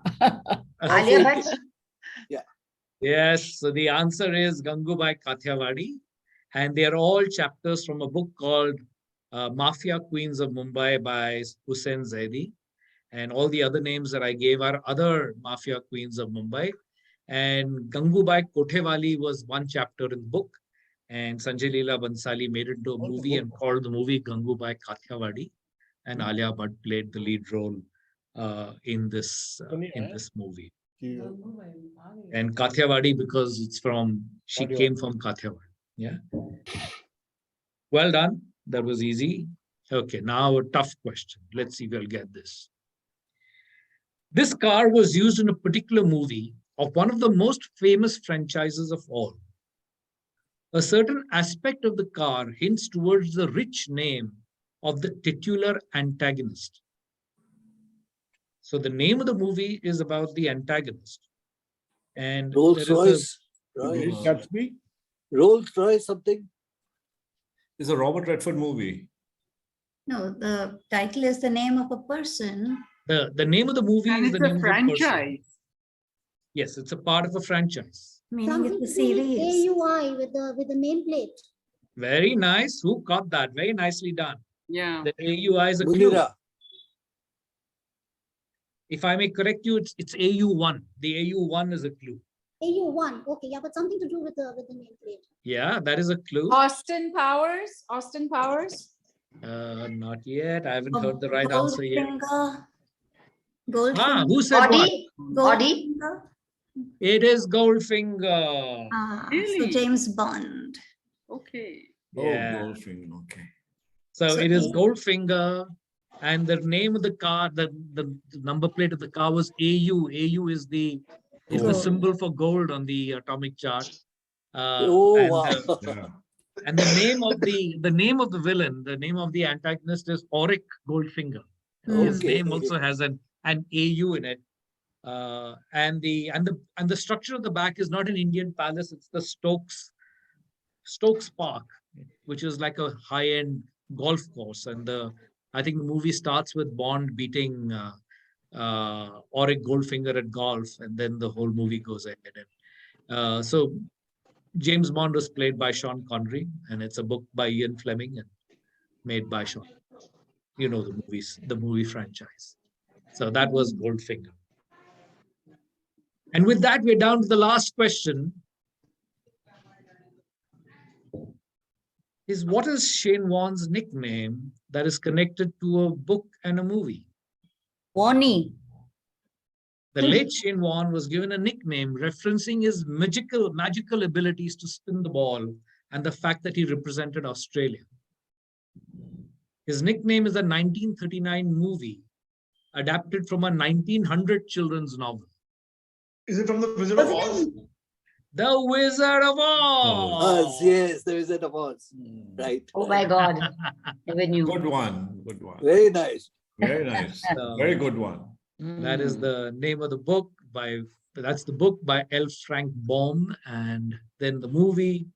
Alia Bhatt? Yes, so the answer is Gangubai Kathiawadi, and they are all chapters from a book called Mafia Queens of Mumbai by Hussain Zaidi. And all the other names that I gave are other Mafia Queens of Mumbai. And Gangubai Kothewali was one chapter in the book. And Sanjay Leela Bansali made it into a movie and called the movie Gangubai Kathiawadi. And Alia Bhatt played the lead role in this movie. And Kathiawadi because she came from Kathiawadi. Yeah. Well done. That was easy. Okay, now a tough question. Let's see if we'll get this. This car was used in a particular movie of one of the most famous franchises of all. A certain aspect of the car hints towards the rich name of the titular antagonist. So the name of the movie is about the antagonist. And Rolls Royce. Gatsby? Rolls Royce something? It's a Robert Redford movie. No, the title is the name of a person. The name of the movie And is it's the name a of the person. franchise. Yes, it's a part of a franchise. Meaning it's a Something series. AUI with the nameplate. Very nice. Who caught that? Very nicely done. Yeah. The AUI is a clue. Munira. If I may correct you, it's AU1. The AU1 is a clue. AU1. Okay, yeah, but something to do with the nameplate. Yeah, that is a clue. Austin Powers? Austin Powers? Not yet. I haven't heard the right answer yet. Goldfinger. Who said what? Audi? It is Goldfinger. So Really? James Bond. Okay. Yeah. Oh, Goldfinger. Okay. So So it is A- Goldfinger, and the name of the car, the number plate of the car was AU. AU is the Gold. symbol for gold on the atomic chart. Oh, and, wow. Yeah. and the name of the villain, the name of the antagonist is Auric Goldfinger. His Okay. name also has an AU in it. And the structure of the back is not an Indian palace, it's the Stokes Park, which is like a high-end golf course. And I think the movie starts with Bond beating Auric Goldfinger at golf, and then the whole movie goes ahead. And so James Bond was played by Sean Connery, and it's a book by Ian Fleming and made by Sean. You know the movie franchise. So that was Goldfinger. And with that, we're down to the last question. What is Shane Warne's nickname that is connected to a book and a movie? Warnie. The late Shane Warne was given a nickname referencing his magical abilities to spin the ball and the fact that he represented Australia. His nickname is a 1939 movie adapted from a 1900 children's novel. Is it from the Wizard of Oz? The Wizard of Oz. Yes, the Wizard of Oz. Right. Oh my God. Never knew. Good one. Good one. Very nice. Very nice. Very good one. That is the name of the book that's the book by L. Frank Baum, and then the movie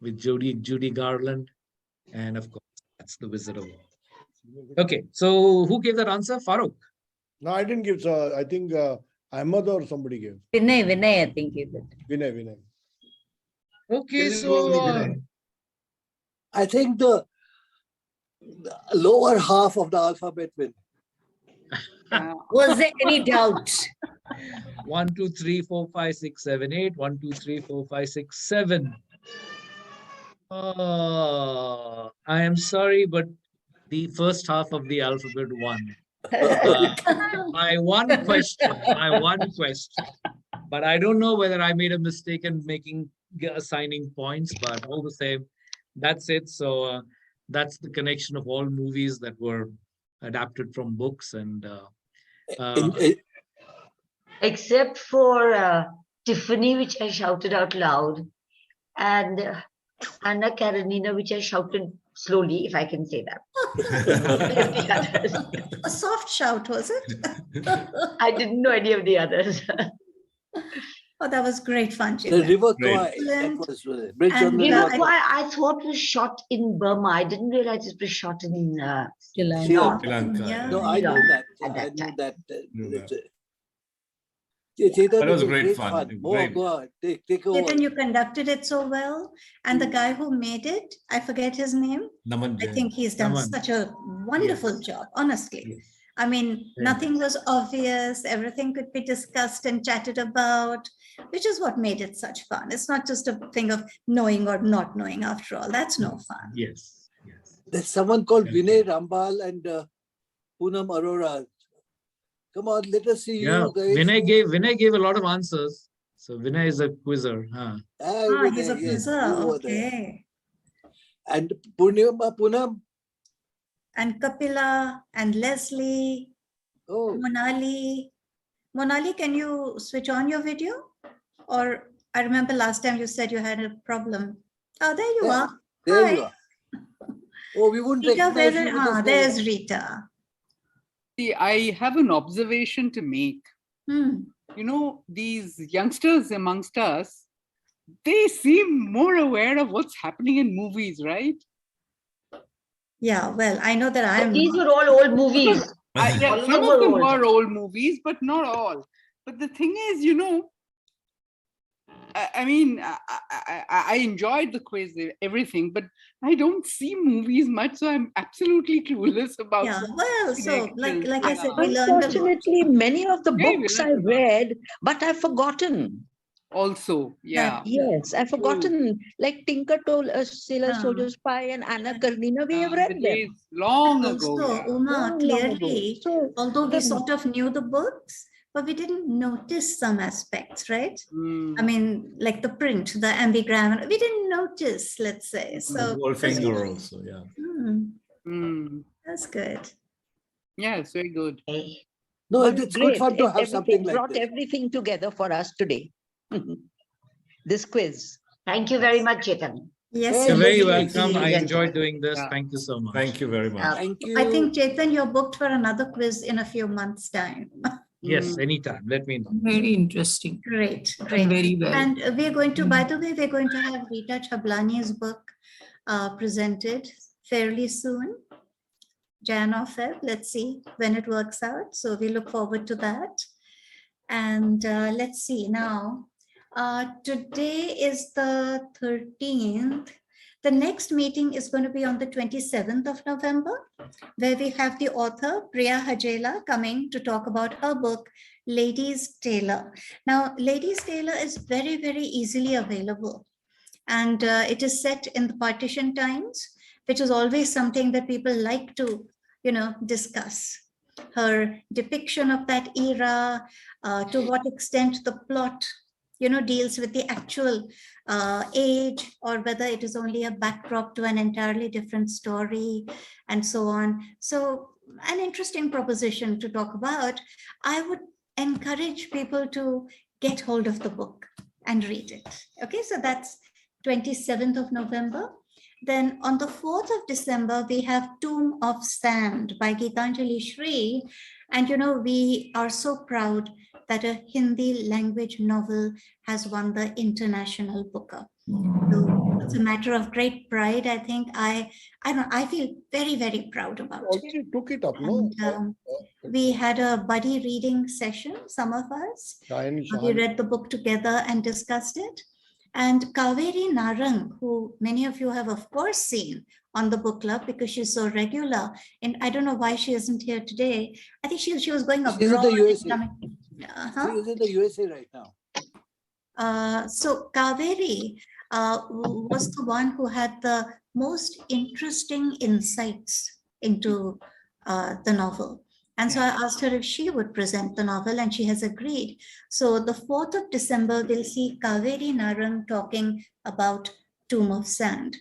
with Judy Garland, and of course that's the Wizard of Oz. Okay, so who gave that answer? Farooq? No, I didn't give. So I think Ahmed or somebody gave. Vinay, I think it is. Vinay. Okay, so I think the lower half of the alphabet will. Was there any doubt? 1, 2, 3, 4, 5, 6, 7, 8. 1, 2, 3, 4, 5, 6, 7. I am sorry, but the first half of the alphabet won. My one question. But I don't know whether I made a mistake in assigning points, but all the same, that's it. So that's the connection of all movies that were adapted from books. And Except for Tiffany, which I shouted out loud, and Anna Karenina, which I shouted slowly, if I can say that. A soft shout, was it? I didn't know any of the others. Oh, that was great fun, The Chetan. River Great. Kwai, that was Bridge on And, the River River. Kwai, I thought was shot in Burma. I didn't realize it was shot in Sri Lanka. Lanka. Yeah. No, I know that. At I that knew time. that. Knew that. Chetan, That was it great fun. More, Great. go on. Take over. Chetan, you conducted it so well. And the guy who made it, I forget his name. Naman I Jain. think he's done Naman. such a wonderful Yes. job, honestly. Yes. I mean, nothing was obvious. Everything could be discussed and chatted about, which is what made it such fun. It's not just a thing of knowing or not knowing after all. That's no fun. Yes. Yes. There's someone called Thank you. Vinay Rambal and Poonam Arora. Come on, let us see Yeah. you guys. Vinay gave a lot of answers. So Vinay is a quizzer. Huh? Ah, he's a Yes, quizzer. you were there. Okay. And Poonam. And Kapila and Leslie, Oh, Monali. Monali, can you switch on your video? Or I remember last time you said you had a problem. Oh, there you Yeah, are. there Hi. you are. Oh, we wouldn't Rita, recognize where you is, with the there's smell. Rita. See, I have an observation to make. Hmm. You know, these youngsters amongst us, they seem more aware of what's happening in movies, right? Yeah, well, I know that But I'm these not. were all old movies. Yeah, All of some them of were them old. were old movies, but not all. But the thing is, you know, I mean, I enjoyed the quiz, everything, but I don't see movies much, so I'm absolutely clueless about. Yeah, well, so like I said, we learned a lot. Unfortunately, many of the Okay, we books I learned a lot. read, but I've forgotten. Also, yeah. Yes, I've forgotten. Like Tinker Sailor Soldier Spy and Anna Karenina, we have read The them. days long ago. Also, Yeah. Uma, Long ago. clearly, So although we the- sort of knew the books, but we didn't notice some aspects, right? I mean, like the print, the ambigram, we didn't notice, let's say. So Goldfinger also, yeah. That's good. Yeah, it's very good. No, But it's great. good fun to have Everything something like brought this. everything together for us today. This quiz. Thank you very much, Chetan. Yes, You're very indeed. welcome. I Yes. enjoyed doing this. Thank you so much. Thank you very much. Thank you. I think, Chetan, you're booked for another quiz in a few months' time. Yes, anytime. Let me know. Very interesting. Great, great. Very well. And we're going to, by the way, we're going to have Rita Chablani's book presented fairly soon. Jan or Feb, let's see when it works out. So we look forward to that. And let's see now. Today is the 13th. The next meeting is going to be on the 27th of November, where we have the author Priya Hajela coming to talk about her book, Ladies Tailor. Now, Ladies Tailor is very, very easily available. And it is set in the partition times, which is always something that people like to, discuss. Her depiction of that era, to what extent the plot, deals with the actual age, or whether it is only a backdrop to an entirely different story, and so on. So an interesting proposition to talk about. I would encourage people to get hold of the book and read it. Okay, so that's 27th of November. Then on the 4th of December, we have Tomb of Sand by Gitanjali Shree. And, we are so proud that a Hindi language novel has won the International Booker. So it's a matter of great pride. I think I feel very, very proud about it. Already took it up, no? And, we had a buddy reading session, some of us. We read the book together and discussed it. And Kaveri Narang, who many of you have, of course, seen on the book club because she's so regular. And I don't know why she isn't here today. I think she was going abroad. She's in the USA. Uh-huh. She's in the USA right now. So Kaveri was the one who had the most interesting insights into the novel. And so I asked her if she would present the novel, and she has agreed. So the 4th of December, we'll see Kaveri Narang talking about Tomb of Sand.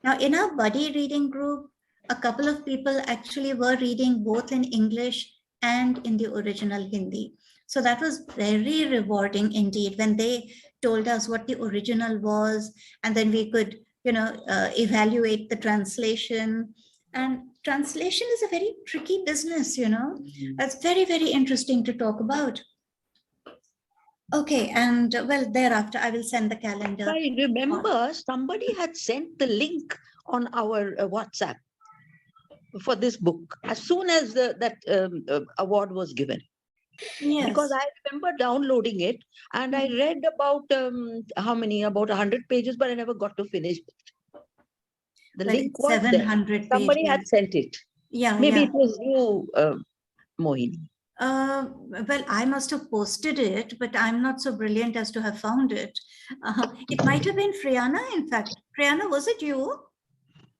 Now, in our buddy reading group, a couple of people actually were reading both in English and in the original Hindi. So that was very rewarding indeed when they told us what the original was, and then we could evaluate the translation. And translation is a very tricky business, That's very, very interesting to talk about. Okay, and well, thereafter I will send the calendar. I remember somebody had sent the link on our WhatsApp for this book as soon as that award was given. Yes. Because I remember downloading it and I read about about 100 pages, but I never got to finish it. The Well, link it's was 700 there. Somebody had pages. sent it. Yeah, Maybe yeah. it was you, Mohini. Well, I must have posted it, but I'm not so brilliant as to have found it. It might have been Friana, in fact. Friana, was it you?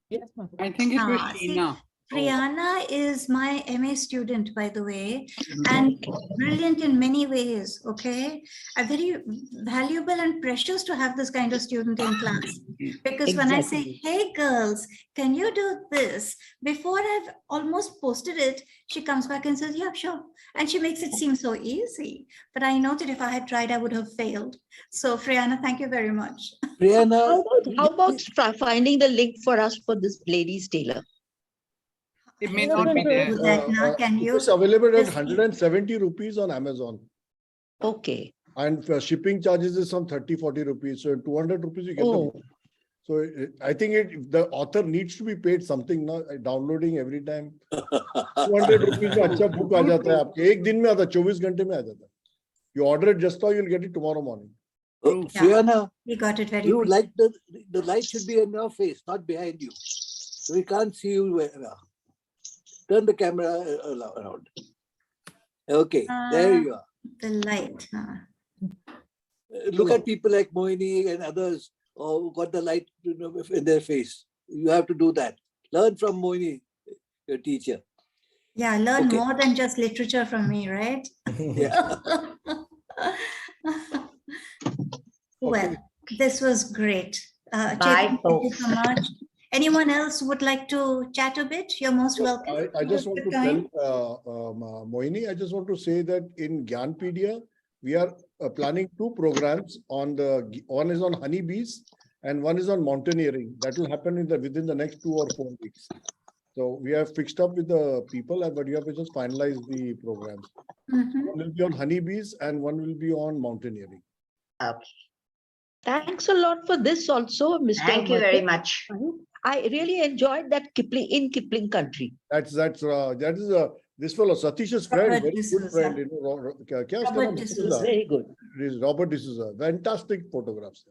Yes, I think it was See, Sheena. Friana is my MA student, by the way, and brilliant in many ways, okay? Very valuable and precious to have this kind of student in class. Because when I say, hey girls, can you do this? Before I've almost posted it, she comes back and says, yeah, sure. And she makes it seem so easy. But I know that if I had tried, I would have failed. So Friana, thank you very much. Friana, how about finding the link for us for this Lady's Tailor? It may not be there. It's available at 170 rupees on Amazon. Okay. And shipping charges is some 30-40 rupees. So 200 rupees you get the book. So I think the author needs to be paid something now. Downloading every time. 200 rupees में अच्छा book आ जाता है आपके एक दिन में आता 24 घंटे में आ जाता है. You order it just now, you'll get it tomorrow morning. Fiona, we got it very you quick. like the light should be in your face, not behind you. So we can't see you well. Turn the camera around. Okay, there you are. The light. Look at people like Mohini and others who got the light in their face. You have to do that. Learn from Mohini, your teacher. Yeah, learn more than just literature from me, right? Yeah. Well, this was great. Bye, Chetan, thank you so much. Anyone else would like to chat a bit? You're most welcome. I just want to tell Mohini, I just want to say that in Gyanpedia, we are planning 2 programs on one is on honeybees and one is on mountaineering. That will happen within the next 2 or 4 weeks. So we have fixed up with the people, but you have to just finalize the programs. One will be on honeybees and one will be on mountaineering. Okay. Thanks a lot for this also, Mr. Thank you very much. I really enjoyed that Kipling country. That is this fellow Satish's friend, Robert very D'Souza. good friend. Robert D'Souza. Very good. Robert D'Souza. Fantastic photographs.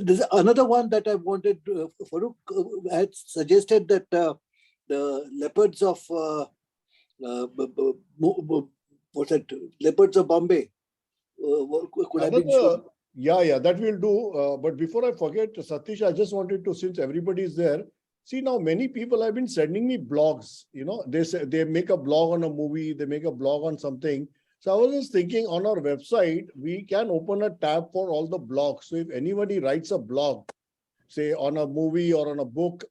There's another one that I wanted. Farooq had suggested that the leopards of leopards of Bombay could have been shown. Yeah, that we'll do. But before I forget, Satish, I just wanted to, since everybody is there, see now many people have been sending me blogs. They say they make a blog on a movie, they make a blog on something. So I was just thinking on our website, we can open a tab for all the blogs. So if anybody writes a blog, say on a movie or on a book,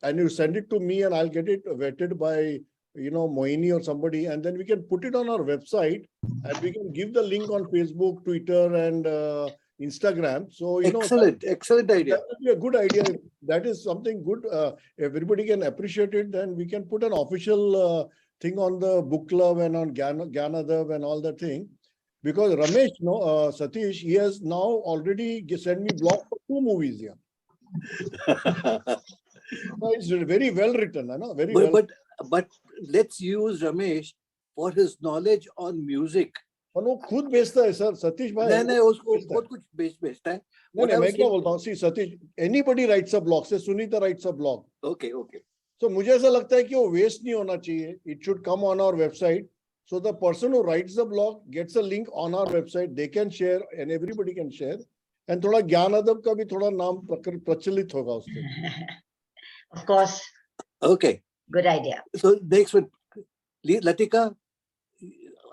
and you send it to me and I'll get it vetted by Mohini or somebody, and then we can put it on our website and we can give the link on Facebook, Twitter, and Instagram. So excellent idea. That would be a good idea. If that is something good. Everybody can appreciate it. Then we can put an official thing on the book club and on Gyanadav and all that thing. Because Ramesh, Satish, he has now already sent me blog for 2 movies here. It's very well written, very well. But let's use Ramesh for his knowledge on music. वो खुद बेचता है sir Satish भाई नहीं उसको बहुत कुछ बेचता है नहीं मैं क्या बोलता हूँ सी Satish anybody writes a blog से Sunita writes a blog okay so मुझे ऐसा लगता है कि वो waste नहीं होना चाहिए it should come on our website so the person who writes the blog gets a link on our website they can share and everybody can share and थोड़ा ज्ञानादब का भी थोड़ा नाम प्रचलित होगा उससे Of course. Okay. Good idea. So next one, Latika,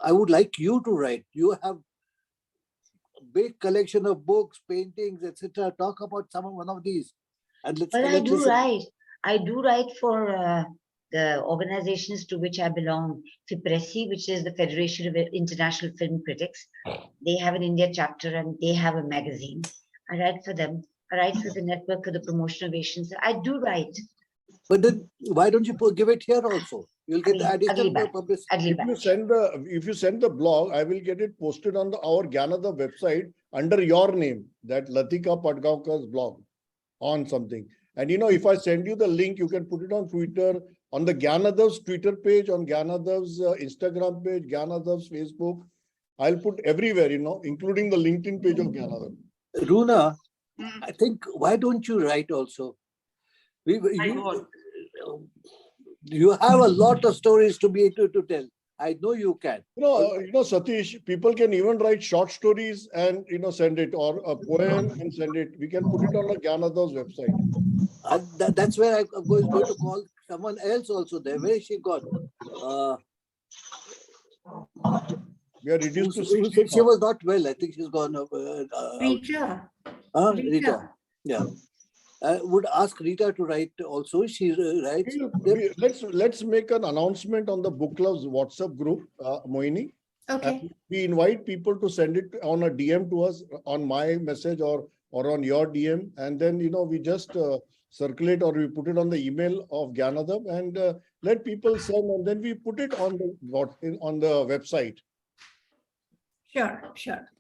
I would like you to write. You have a big collection of books, paintings, etc. Talk about one of these. And let's write. I do write for the organizations to which I belong. FIPRESI, which is the Federation of International Film Critics. They have an India chapter and they have a magazine. I write for them. write for the network for the promotion of Asian. I do write. But then why don't you give it here also? You'll get the additional publicity. If you send the blog, I will get it posted on our Gyanadhar website under your name, that Latika Patgaonkar's blog on something. And if I send you the link, you can put it on Twitter, on the Gyanadhar's Twitter page, on Gyanadhar's Instagram page, Gyanadhar's Facebook. I'll put everywhere, including the LinkedIn page of Gyanadhar. Runa, I think, why don't you write also? You have a lot of stories to be able to tell. I know you can. Satish, people can even write short stories and, send it, or a poem and send it. We can put it on the Gyanadhar's website. That's where I'm going to call someone else also there. Where is she gone? We are reduced to 60. She was not well. I think she's gone. Rita. Rita. Yeah. I would ask Rita to write also. She writes. Let's make an announcement on the Book Club's WhatsApp group, Moini. Okay. We invite people to send it on a DM to us on my message or on your DM, and then we just circulate, or we put it on the email of Gyanadhar and let people send, and then we put it on the website. Sure.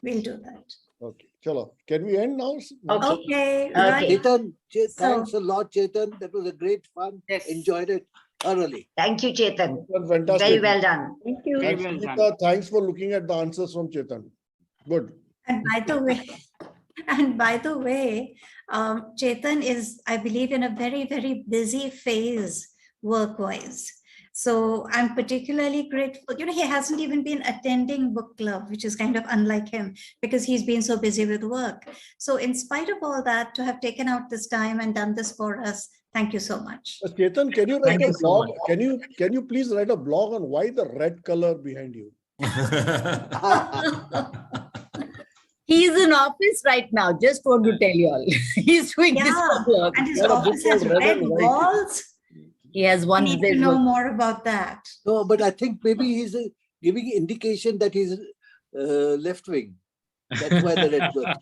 We'll do that. Okay. Chalo. Can we end now? Okay. Chetan, thanks a lot, Chetan. That was a great fun. Yes. Enjoyed it thoroughly. Thank you, Chetan. Fantastic. Very well done. Thank you. Thanks, Rita. Thanks for looking at the answers from Chetan. Good. And by the way, Chetan is, I believe, in a very, very busy phase work-wise. So I'm particularly grateful. He hasn't even been attending book club, which is kind of unlike him because he's been so busy with work. So in spite of all that, to have taken out this time and done this for us, thank you so much. Chetan, can you write a blog? Can you please write a blog on why the red color behind you? He's in office right now. Just want to tell you all. He's doing this work. And his office has red walls. He has one. We need to know more about that. No, but I think maybe he's giving indication that he's left wing. That's why the red words.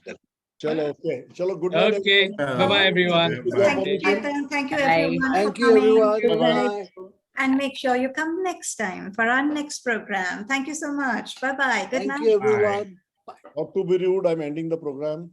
Chalo, okay. Chalo, good night. Okay. Bye-bye, everyone. Thank you, Chetan. Thank you, everyone. Thank for you, everyone. coming. Bye-bye. And make sure you come next time for our next program. Thank you so much. Bye-bye. Good night. Thank you, everyone. Not to be rude, I'm ending the program.